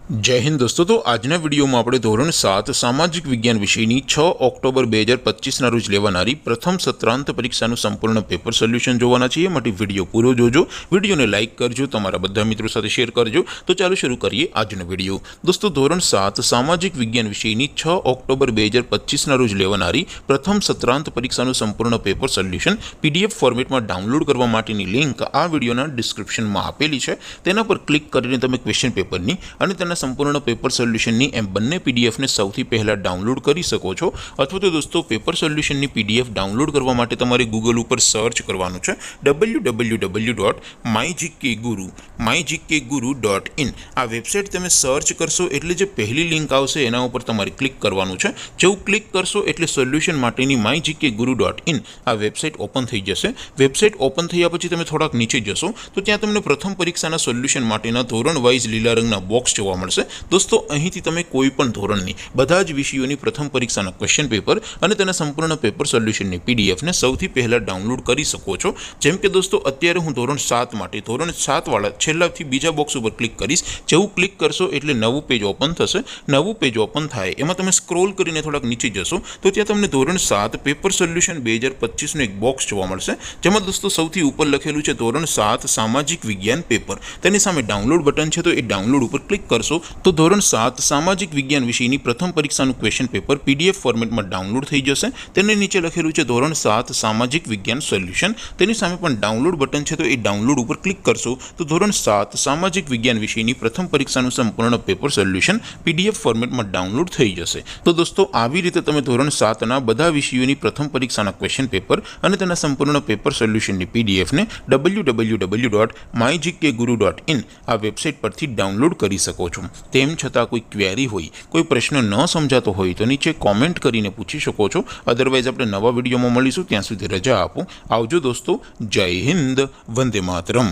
जय हिंद दोस्तों। तो आजना विडियो में આપણે ધોરણ 7 સામાજિક વિજ્ઞાન વિષયની 6 ઓક્ટોબર 2025ના રોજ લેવાનારી પ્રથમ સત્રાંત પરીક્ષાનું સંપૂર્ણ પેપર સોલ્યુશન જોવાના છીએ। માટે વિડિયો પૂરો જોજો, વિડિયોને લાઈક કરજો, તમારા બધા મિત્રો સાથે શેર કરજો। તો ચાલો શરૂ કરીએ આજનો વિડિયો। દોસ્તો ધોરણ 7 સામાજિક વિજ્ઞાન વિષયની 6 ઓક્ટોબર 2025ના રોજ લેવાનારી પ્રથમ સત્રાંત પરીક્ષાનું સંપૂર્ણ પેપર સોલ્યુશન પીડીએફ ફોર્મેટમાં ડાઉનલોડ કરવા માટેની લિંક આ વિડિયોના ડિસ્ક્રિપ્શનમાં આપેલી છે। તેના પર ક્લિક કરીને તમે ક્વેશ્ચન પેપરની અને તેના संपूर्ण पेपर सोल्यूशन एम बने पीडीएफ ने सौथी पहला डाउनलॉड कर सको छो। अथवा तो दोस्तों पेपर सोल्यूशन की पीडीएफ डाउनलॉड करवा माटे तमारे गूगल पर सर्च करवानुं छे www.mygkguru.in। आ वेबसाइट तमे सर्च करशो एटले जे पहली लिंक आवशे एना उपर तमारे क्लिक करवानुं छे। जेवुं क्लिक करशो एटले सोल्यूशन माटेनी mygkguru.in आ वेबसाइट ओपन थई जशे। वेबसाइट ओपन थया पछी तमे थोड़ाक नीचे जशो तो त्यां तमने प्रथम परीक्षाना सोल्यूशन माटेना धोरण वाइज लीला रंगना बॉक्स जोवा मळशे। दोस्तों અહીંથી તમે કોઈ પણ ધોરણની બધા જ વિષયોની પ્રથમ પરીક્ષાના ક્વેશ્ચન પેપર અને તેના સંપૂર્ણ પેપર સોલ્યુશનની પીડીએફ ને સૌથી પહેલા ડાઉનલોડ કરી શકો છો। જેમ કે દોસ્તો અત્યારે હું ધોરણ 7 માટે ધોરણ 7 વાળા છેલ્લાથી બીજા બોક્સ ઉપર ક્લિક કરીશ। જેવું ક્લિક કરશો એટલે નવું પેજ ઓપન થશે। નવું પેજ ઓપન થાય એમાં તમે સ્ક્રોલ કરીને થોડાક નીચે જશો તો ત્યાં તમને ધોરણ 7 પેપર સોલ્યુશન 2025 નું એક બોક્સ જોવા મળશે। જેમાં દોસ્તો સૌથી ઉપર લખેલું છે ધોરણ 7 સામાજિક વિજ્ઞાન પેપર। તેની સામે ડાઉનલોડ બટન છે તો એ ડાઉનલોડ ઉપર ક્લિક करशो तो धोरण 7 सामाजिक विज्ञान विषयनी प्रथम परीक्षाનું क्वेश्चन पेपर पीडीएफ फॉर्मेटમાં डाउनलॉड થઈ જશે। તેને નીચે લખેલું છે ધોરણ 7 સામાજિક વિજ્ઞાન સોલ્યુશન। તેની સામે પણ ડાઉનલોડ બટન છે તો એ ડાઉનલોડ ઉપર ક્લિક કરશો તો ધોરણ 7 સામાજિક વિજ્ઞાન વિષયની પ્રથમ પરીક્ષાનું સંપૂર્ણ પેપર સોલ્યુશન પીડીએફ ફોર્મેટમાં ડાઉનલોડ થઈ જશે। તો દોસ્તો આવી રીતે તમે ધોરણ 7 ના બધા વિષયોની પ્રથમ પરીક્ષાના ક્વેશ્ચન પેપર અને તેના સંપૂર્ણ પેપર સોલ્યુશનની પીડીએફ ને www.mygkguru.in આ વેબસાઇટ પરથી ડાઉનલોડ કરી શકો છો। તેમ છતાં કોઈ ક્વેરી હોય, કોઈ પ્રશ્ન ન સમજાતો હોય તો નીચે કોમેન્ટ કરીને પૂછી શકો છો। અધરવાઇઝ આપણે નવા વિડીયોમાં મળીશું, ત્યાં સુધી રજા આપો। આવજો દોસ્તો, જય હિન્દ, વંદે માતરમ।